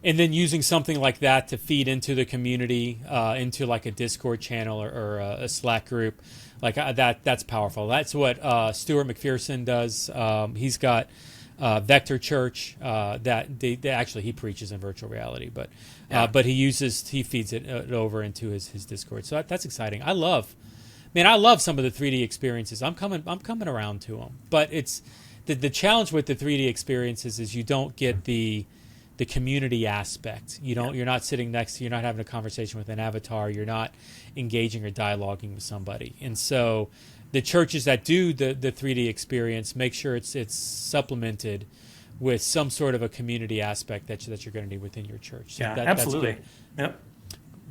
And then using something like that to feed into the community, into like a Discord channel or a Slack group, like that's powerful. That's what Stuart McPherson does. He's got Vector Church he preaches in virtual reality, but he feeds it over into his Discord. So that's exciting. I love some of the 3D experiences. I'm coming around to them, but it's the challenge with the 3D experiences is you don't get the community aspect. You're not sitting next to, you're not having a conversation with an avatar, you're not engaging or dialoguing with somebody. And so the churches that do the 3D experience make sure it's supplemented with some sort of a community aspect that you're going to need within your church. So absolutely. That's yep.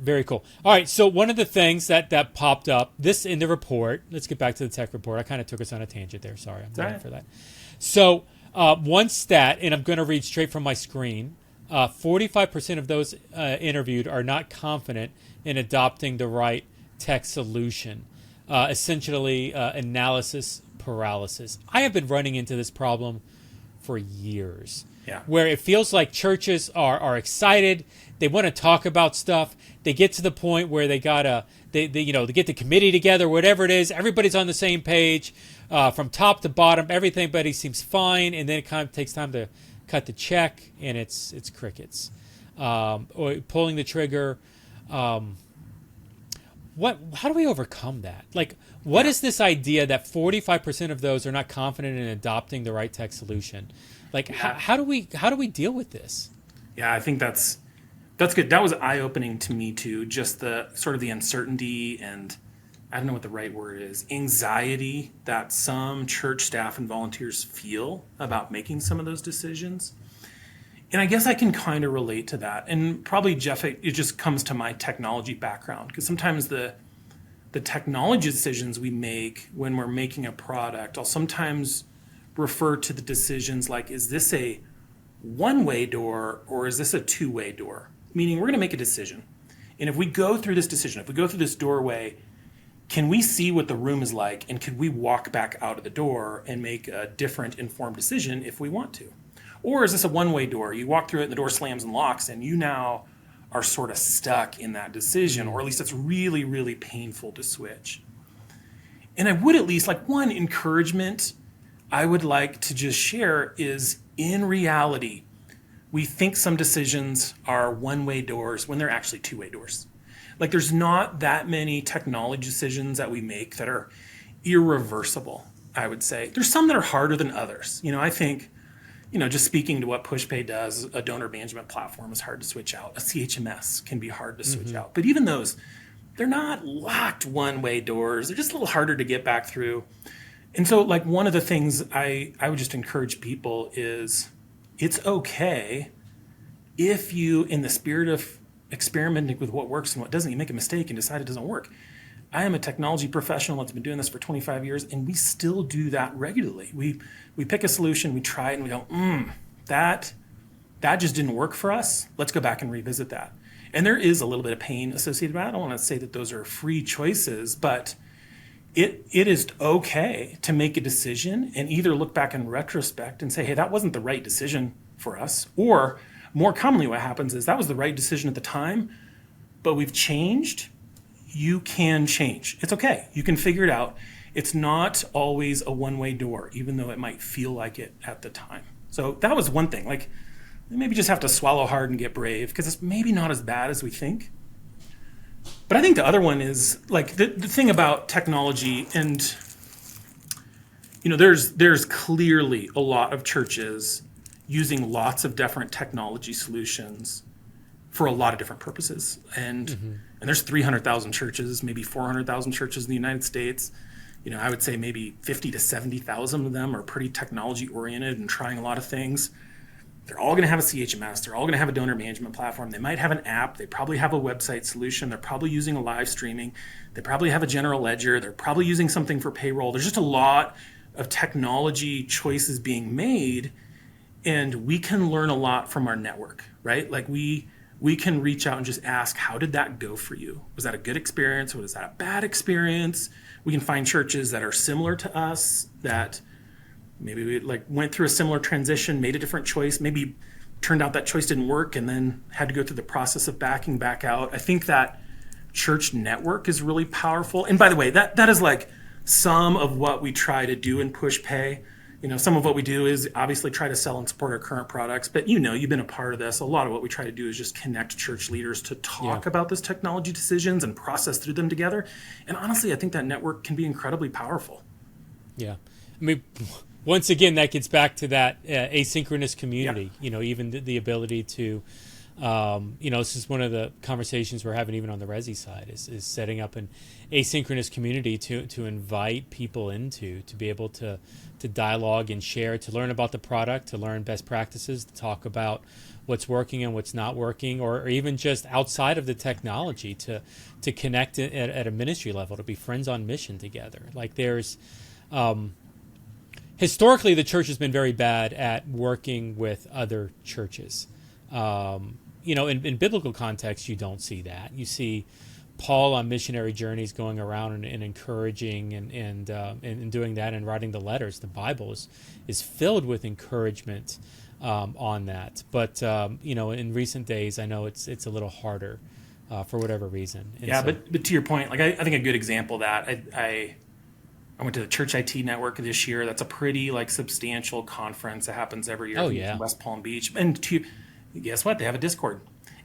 Very cool. All right, so one of the things that popped up this in the report, let's get back to the tech report. I kind of took us on a tangent there. Sorry, I'm sorry for that. So one stat, and I'm going to read straight from my screen, 45% of those interviewed are not confident in adopting the right tech solution, essentially analysis paralysis. I have been running into this problem for years, where it feels like churches are excited, they want to talk about stuff, they get to the point where they get the committee together, whatever it is, everybody's on the same page, from top to bottom, everybody seems fine, and then it kind of takes time to cut the check, and it's crickets. Or pulling the trigger. How do we overcome that? Like, what is this idea that 45% of those are not confident in adopting the right tech solution? Like, how do we deal with this? Yeah, I think that's good. That was eye-opening to me too. Just the sort of the uncertainty and, I don't know what the right word is, anxiety that some church staff and volunteers feel about making some of those decisions. And I guess I can kind of relate to that. And probably, Jeff, it just comes to my technology background, because sometimes the technology decisions we make when we're making a product, I'll sometimes refer to the decisions like, is this a one-way door or is this a two-way door? Meaning we're going to make a decision. And if we go through this decision, if we go through this doorway, can we see what the room is like, and could we walk back out of the door and make a different informed decision if we want to? Or is this a one-way door? You walk through it and the door slams and locks, and you now are sort of stuck in that decision, or at least it's really, really painful to switch. And I would at least, like, one encouragement I would like to just share is, in reality, we think some decisions are one-way doors when they're actually two-way doors. Like, there's not that many technology decisions that we make that are irreversible, I would say. There's some that are harder than others. I think, just speaking to what Pushpay does, a donor management platform is hard to switch out. A CHMS can be hard to switch out. But even those, they're not locked one-way doors. They're just a little harder to get back through. And so, like, one of the things I would just encourage people is, it's okay if you, in the spirit of experimenting with what works and what doesn't. You make a mistake and decide it doesn't work. I am a technology professional that's been doing this for 25 years, and we still do that regularly. We pick a solution, we try it, and we go, that just didn't work for us. Let's go back and revisit that. And there is a little bit of pain associated with that. I don't want to say that those are free choices, but it is okay to make a decision and either look back in retrospect and say, hey, that wasn't the right decision for us. Or more commonly what happens is that was the right decision at the time, but we've changed. You can change. It's okay. You can figure it out. It's not always a one-way door, even though it might feel like it at the time. So that was one thing. Like, maybe just have to swallow hard and get brave, because it's maybe not as bad as we think. But I think the other one is like the thing about technology, and there's clearly a lot of churches using lots of different technology solutions for a lot of different purposes. And there's 300,000 churches, maybe 400,000 churches in the United States. I would say maybe 50 to 70,000 of them are pretty technology oriented and trying a lot of things. They're all going to have a CHMS. They're all going to have a donor management platform. They might have an app. They probably have a website solution. They're probably using a live streaming. They probably have a general ledger. They're probably using something for payroll. There's just a lot of technology choices being made, and we can learn a lot from our network, right? Like we can reach out and just ask, how did that go for you? Was that a good experience? Or was that a bad experience? We can find churches that are similar to us, that maybe we went through a similar transition, made a different choice, maybe turned out that choice didn't work, and then had to go through the process of backing back out. I think that church network is really powerful. And by the way, that is like some of what we try to do in Pushpay. Some of what we do is obviously try to sell and support our current products, but you've been a part of this. A lot of what we try to do is just connect church leaders to talk about those technology decisions and process through them together. And honestly, I think that network can be incredibly powerful. Yeah. I mean, once again, that gets back to that asynchronous community, even the ability to, this is one of the conversations we're having even on the Resi side is setting up an asynchronous community to invite people into, to be able to dialogue and share, to learn about the product, to learn best practices, to talk about what's working and what's not working, or even just outside of the technology to connect at a ministry level, to be friends on mission together. Like there's... historically, the church has been very bad at working with other churches. In biblical context, you don't see that. You see Paul on missionary journeys going around and encouraging and doing that and writing the letters. The Bible is filled with encouragement on that. But in recent days, I know it's a little harder for whatever reason. And but to your point, like I think a good example of that, I went to the Church IT Network this year. That's a pretty substantial conference that happens every year in West Palm Beach. And guess what? They have a Discord.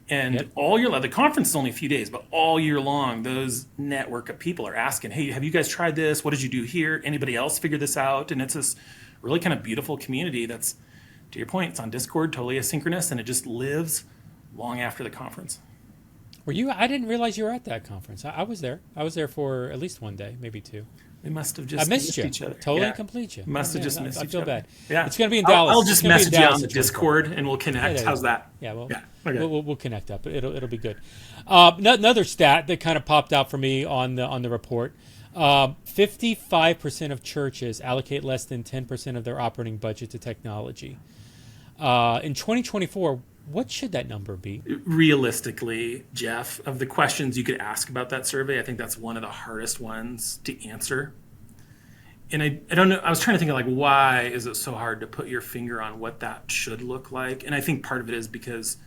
And all year long, the conference is only a few days, but all year long, those network of people are asking, hey, have you guys tried this? What did you do here? Anybody else figure this out? And it's this really kind of beautiful community that's, to your point, it's on Discord, totally asynchronous, and it just lives long after the conference. Were you? I didn't realize you were at that conference. I was there. I was there for at least one day, maybe two. We must have just missed each other. Totally complete you. Must have just missed each other. I feel bad. Yeah. It's going to be in Dallas. I'll just message you on the Discord and we'll connect. How's that? Yeah, okay. We'll connect up. It'll be good. Another stat that kind of popped out for me on the report. 55% of churches allocate less than 10% of their operating budget to technology. In 2024, what should that number be? Realistically, Jeff, of the questions you could ask about that survey, I think that's one of the hardest ones to answer. And I don't know, I was trying to think of why is it so hard to put your finger on what that should look like? And I think part of it is because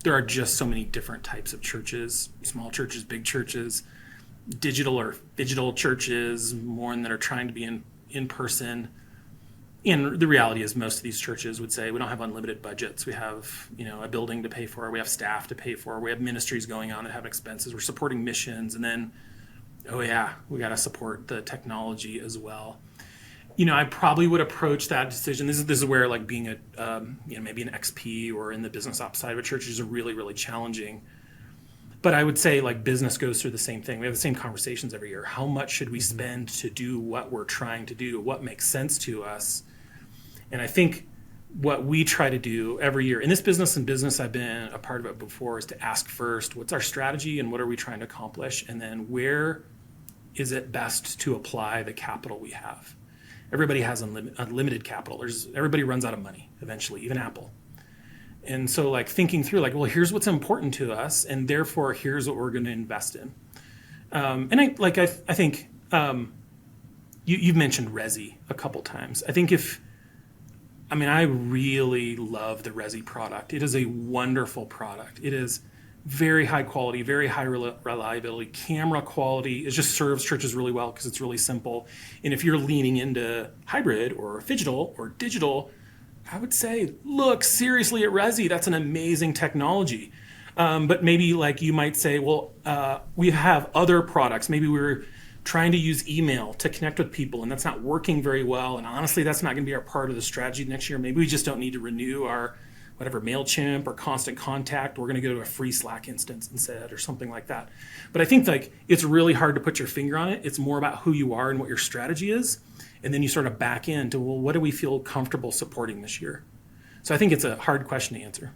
there are just so many different types of churches, small churches, big churches, digital churches, more that are trying to be in person. And the reality is most of these churches would say we don't have unlimited budgets. We have, a building to pay for. We have staff to pay for. We have ministries going on that have expenses. We're supporting missions. And then, we got to support the technology as well. I probably would approach that decision. This is where being maybe an XP or in the business ops side of a church is really, really challenging. But I would say business goes through the same thing. We have the same conversations every year. How much should we spend to do what we're trying to do? What makes sense to us? And I think what we try to do every year in this business I've been a part of it before, is to ask first, what's our strategy and what are we trying to accomplish? And then where is it best to apply the capital we have? Everybody has unlimited capital. Everybody runs out of money eventually, even Apple. And so like thinking through like, well, here's what's important to us, and therefore here's what we're going to invest in. And I think you've mentioned Resi a couple times. I really love the Resi product. It is a wonderful product. It is very high quality, very high reliability, camera quality. It just serves churches really well because it's really simple. And if you're leaning into hybrid or phygital or digital, I would say, look seriously at Resi. That's an amazing technology. But maybe like you might say, well, we have other products. Maybe we're trying to use email to connect with people, and that's not working very well. And honestly, that's not going to be our part of the strategy next year. Maybe we just don't need to renew our whatever MailChimp or Constant Contact. We're going to go to a free Slack instance instead or something like that. But I think like it's really hard to put your finger on it. It's more about who you are and what your strategy is. And then you sort of back into, well, what do we feel comfortable supporting this year? So I think it's a hard question to answer.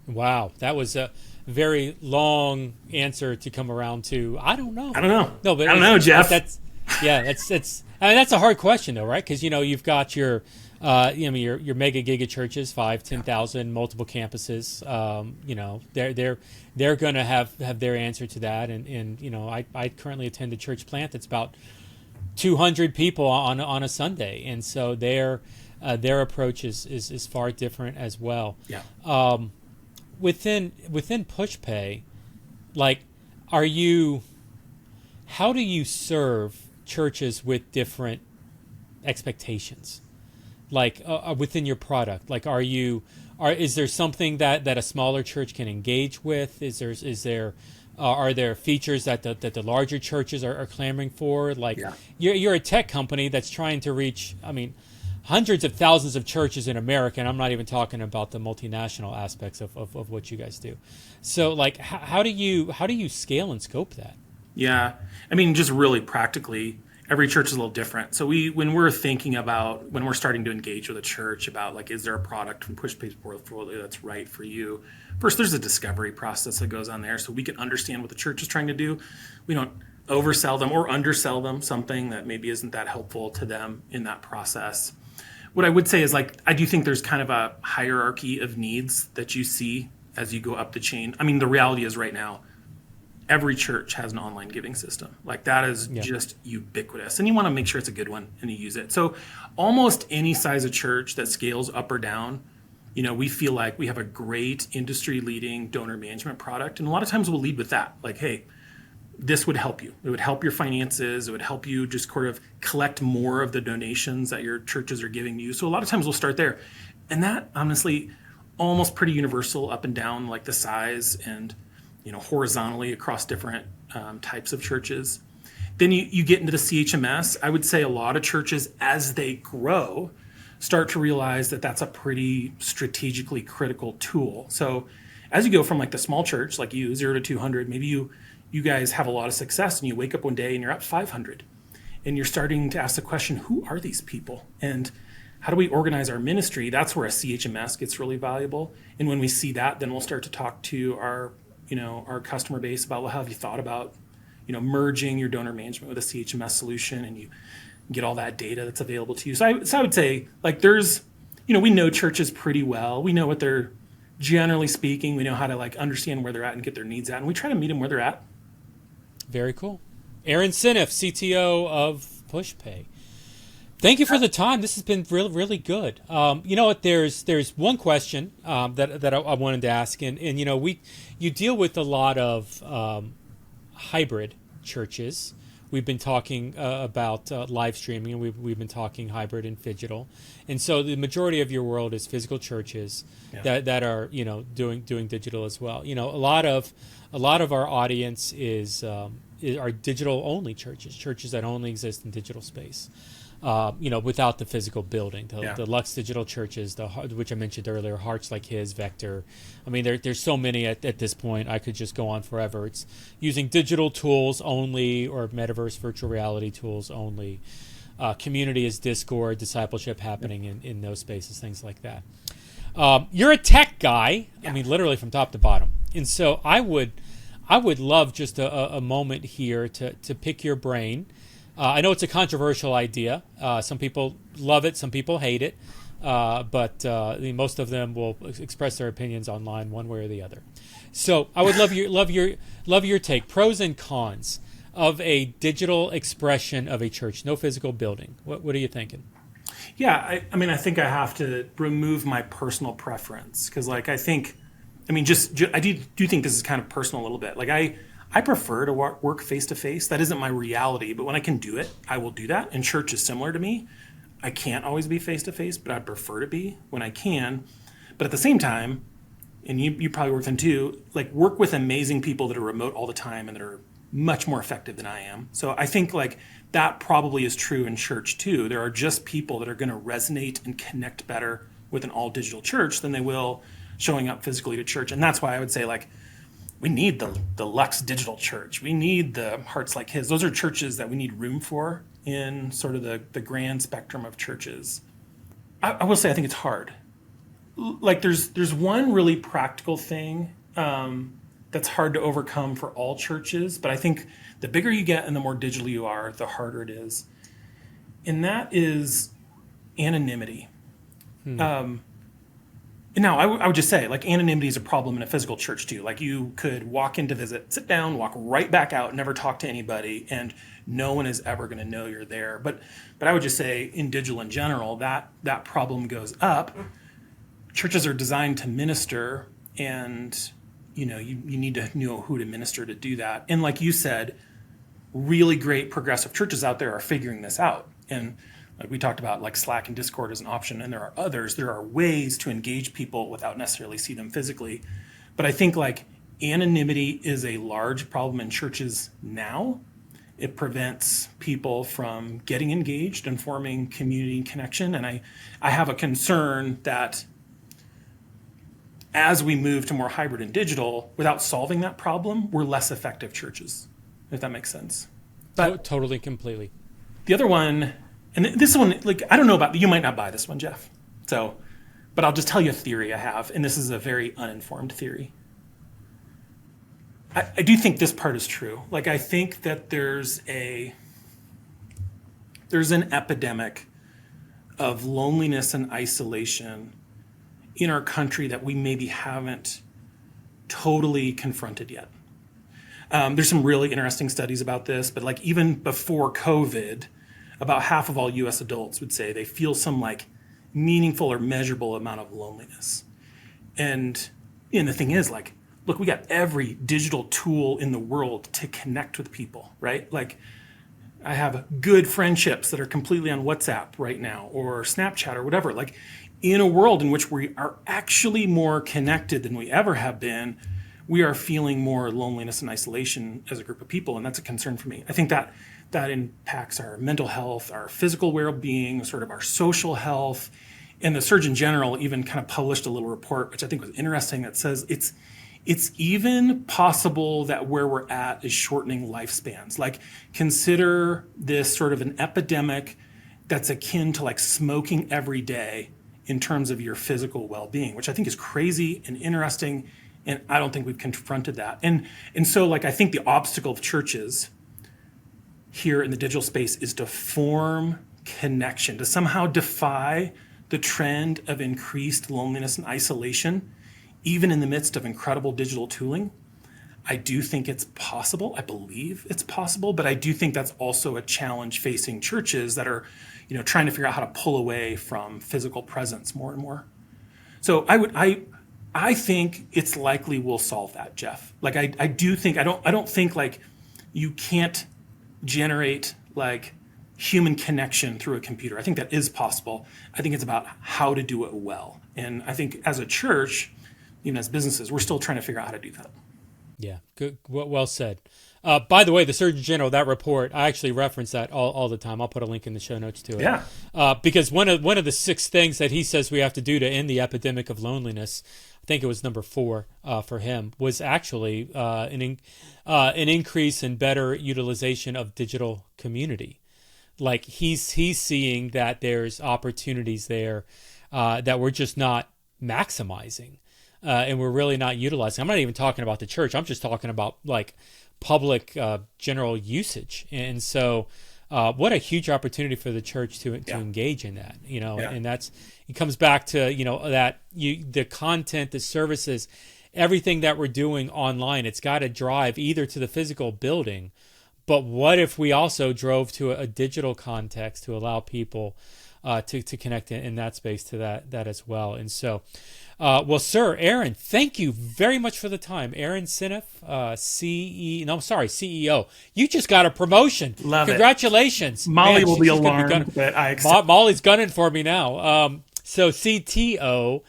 Wow, that was a very long answer to come around to. I don't know. No, but I don't know, Jeff. That's a hard question though, right? Because you've got your your mega giga churches, 5,000-10,000, multiple campuses. They're going to have their answer to that, and I currently attend a church plant that's about 200 people on a Sunday, and so their approach is far different as well. Yeah. Within Pushpay, like, how do you serve churches with different expectations? Like within your product, like is there something that a smaller church can engage with? Are there features that the larger churches are clamoring for? Like, yeah. You're a tech company that's trying to reach, hundreds of thousands of churches in America, and I'm not even talking about the multinational aspects of what you guys do. So, like, how do you scale and scope that? Yeah, just really practically, every church is a little different. So when we're starting to engage with a church about, like, is there a product from Pushpay's portfolio that's right for you? First, there's a discovery process that goes on there so we can understand what the church is trying to do. We don't oversell them or undersell them something that maybe isn't that helpful to them in that process. What I would say is, like, I do think there's kind of a hierarchy of needs that you see as you go up the chain. The reality is right now, every church has an online giving system. Like, that is just ubiquitous. And you want to make sure it's a good one and you use it. So almost any size of church that scales up or down, we feel like we have a great industry-leading donor management product. And a lot of times we'll lead with that. Like, hey, this would help you. It would help your finances. It would help you just sort of collect more of the donations that your churches are giving you. So a lot of times we'll start there. And that, honestly, almost pretty universal up and down, like the size and horizontally across different types of churches. Then you get into the CHMS. I would say a lot of churches, as they grow, start to realize that that's a pretty strategically critical tool. So as you go from like the small church, like you, 0 to 200, maybe you guys have a lot of success and you wake up one day and you're at 500. And you're starting to ask the question, who are these people? And how do we organize our ministry? That's where a CHMS gets really valuable. And when we see that, then we'll start to talk to our customer base about, well, how have you thought about, merging your donor management with a CHMS solution, and you get all that data that's available to you. So I would say, like, there's, we know churches pretty well. We know what they're, generally speaking, we know how to, like, understand where they're at and get their needs at. And we try to meet them where they're at. Very cool. Aaron Senneff, CTO of Pushpay. Thank you for the time. This has been really, really good. You know what? There's one question that I wanted to ask, and you deal with a lot of hybrid churches. We've been talking about live streaming, and we've been talking hybrid and phygital, and so the majority of your world is physical churches that are doing digital as well. A lot of our audience are digital only churches that only exist in digital space. Without the physical building, the Lux Digital churches, which I mentioned earlier, Hearts Like His, Vector. There's so many at this point. I could just go on forever. It's using digital tools only or Metaverse virtual reality tools only. community as discord, discipleship happening in those spaces, things like that. You're a tech guy, I mean, literally from top to bottom. And so I would love just a moment here to pick your brain. I know it's a controversial idea. Some people love it, some people hate it, but most of them will express their opinions online one way or the other. So I would love your take. Pros and cons of a digital expression of a church, no physical building. What are you thinking? Yeah, I mean, I think I have to remove my personal preference because, like, I do think this is kind of personal a little bit. Like, I prefer to work face to face. That isn't my reality, but when I can do it, I will do that. And church is similar to me. I can't always be face to face, but I prefer to be when I can. But at the same time, and you probably work with them too, like, work with amazing people that are remote all the time and that are much more effective than I am. So I think, like, that probably is true in church too. There are just people that are going to resonate and connect better with an all digital church than they will showing up physically to church. And that's why I would say, like, we need the Lux Digital Church. We need the Hearts Like His. Those are churches that we need room for in sort of the grand spectrum of churches. I will say I think it's hard. Like, there's one really practical thing that's hard to overcome for all churches, but I think the bigger you get and the more digital you are, the harder it is. And that is anonymity. Now, I would just say, like, anonymity is a problem in a physical church too. Like, you could walk in to visit, sit down, walk right back out, never talk to anybody, and no one is ever going to know you're there. But I would just say, in digital in general, that problem goes up. Churches are designed to minister, and you need to know who to minister to do that. And like you said, really great progressive churches out there are figuring this out. And like we talked about, like, Slack and Discord is an option, and there are others. There are ways to engage people without necessarily see them physically. But I think, like, anonymity is a large problem in churches now. It prevents people from getting engaged and forming community connection. And I have a concern that as we move to more hybrid and digital, without solving that problem, we're less effective churches, if that makes sense. But totally, completely. The other one, and this one, like, I don't know about, you might not buy this one, Jeff. So, but I'll just tell you a theory I have, and this is a very uninformed theory. I do think this part is true. Like, I think that there's an epidemic of loneliness and isolation in our country that we maybe haven't totally confronted yet. There's some really interesting studies about this, but, like, even before COVID, about half of all US adults would say they feel some, like, meaningful or measurable amount of loneliness. And the thing is, like, look, we got every digital tool in the world to connect with people, right? Like, I have good friendships that are completely on WhatsApp right now, or Snapchat or whatever. Like, in a world in which we are actually more connected than we ever have been, we are feeling more loneliness and isolation as a group of people, and that's a concern for me. I think that impacts our mental health, our physical well-being, sort of our social health. And the Surgeon General even kind of published a little report, which I think was interesting, that says it's even possible that where we're at is shortening lifespans. Like, consider this sort of an epidemic that's akin to, like, smoking every day in terms of your physical well-being, which I think is crazy and interesting, and I don't think we've confronted that. And so, like, I think the obstacle of churches here in the digital space is to form connection, to somehow defy the trend of increased loneliness and isolation, even in the midst of incredible digital tooling. I do think it's possible. I believe it's possible, but I do think that's also a challenge facing churches that are, trying to figure out how to pull away from physical presence more and more. So I think it's likely we'll solve that, Jeff. Like, I don't think, like, you can't generate, like, human connection through a computer. I think that is possible. I think it's about how to do it well. And I think as a church, even as businesses, we're still trying to figure out how to do that. Yeah, good. Well said. By the way, the Surgeon General, that report, I actually reference that all the time. I'll put a link in the show notes to it. Yeah. Because one of the 6 things that he says we have to do to end the epidemic of loneliness, I think it was number 4 for him, was actually an increase in better utilization of digital community. Like he's seeing that there's opportunities there that we're just not maximizing, and we're really not utilizing. I'm not even talking about the church. I'm just talking about like public general usage. And so what a huge opportunity for the church to engage in that, and it comes back to, that the content, the services, everything that we're doing online, it's got to drive either to the physical building, but what if we also drove to a digital context to allow people to connect in that space to that as well. And so, well, sir, Aaron, thank you very much for the time. Aaron Senneff, CEO. You just got a promotion. Love Congratulations. it. Molly will be alarmed that I accept. Molly's gunning for me now. So CTO,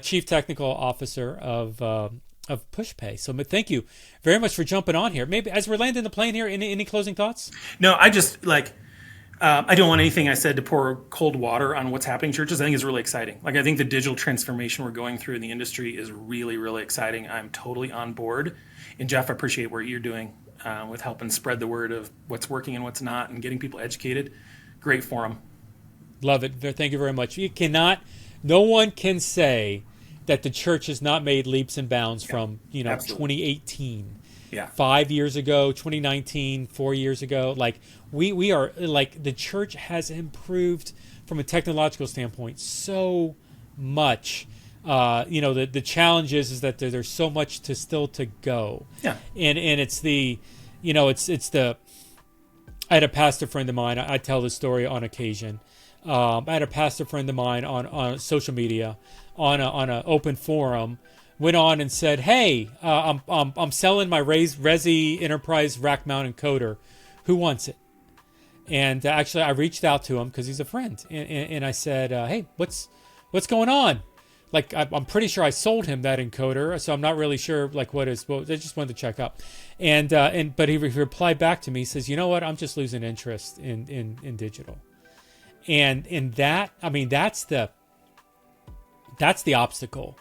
Chief Technical Officer of Pushpay. So thank you very much for jumping on here. Maybe as we're landing the plane here, any closing thoughts? No, I just I don't want anything I said to pour cold water on what's happening in churches. I think it's really exciting. I think the digital transformation we're going through in the industry is really, really exciting. I'm totally on board. And Jeff, I appreciate what you're doing with helping spread the word of what's working and what's not and getting people educated. Great forum. Love it. Thank you very much. No one can say that the church has not made leaps and bounds from, absolutely. 2018. Yeah. 5 years ago, 2019, 4 years ago. We are the church has improved from a technological standpoint so much. The challenge is that there's so much still to go. Yeah. And it's I had a pastor friend of mine. I tell this story on occasion. I had a pastor friend of mine on social media, on an open forum, went on and said, "Hey, I'm selling my Resi Enterprise rack mount encoder. Who wants it?" And actually, I reached out to him because he's a friend, and I said, "Hey, what's going on?" I'm pretty sure I sold him that encoder, so I'm not really sure what is. Well, I just wanted to check up, but he replied back to me. He says, "You know what? I'm just losing interest in digital." And that, that's the obstacle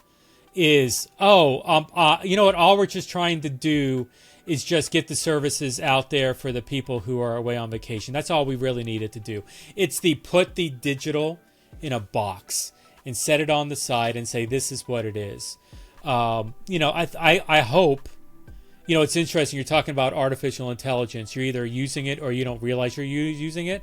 is, you know what, all we're just trying to do is just get the services out there for the people who are away on vacation. That's all we really needed to do. It's put the digital in a box and set it on the side and say, this is what it is. I hope, it's interesting. You're talking about artificial intelligence. You're either using it or you don't realize you're using it.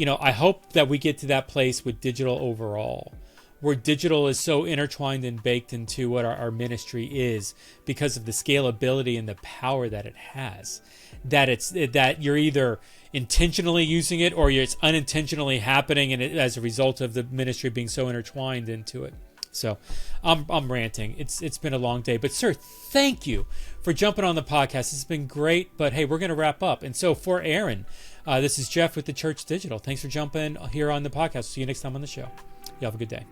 I hope that we get to that place with digital overall, where digital is so intertwined and baked into what our ministry is because of the scalability and the power that it has, that you're either intentionally using it or it's unintentionally happening, and as a result of the ministry being so intertwined into it. So I'm ranting. It's been a long day, but sir, thank you for jumping on the podcast. It's been great, but hey, we're going to wrap up. And so for Aaron, this is Jeff with the Church Digital. Thanks for jumping here on the podcast. See you next time on the show. You have a good day.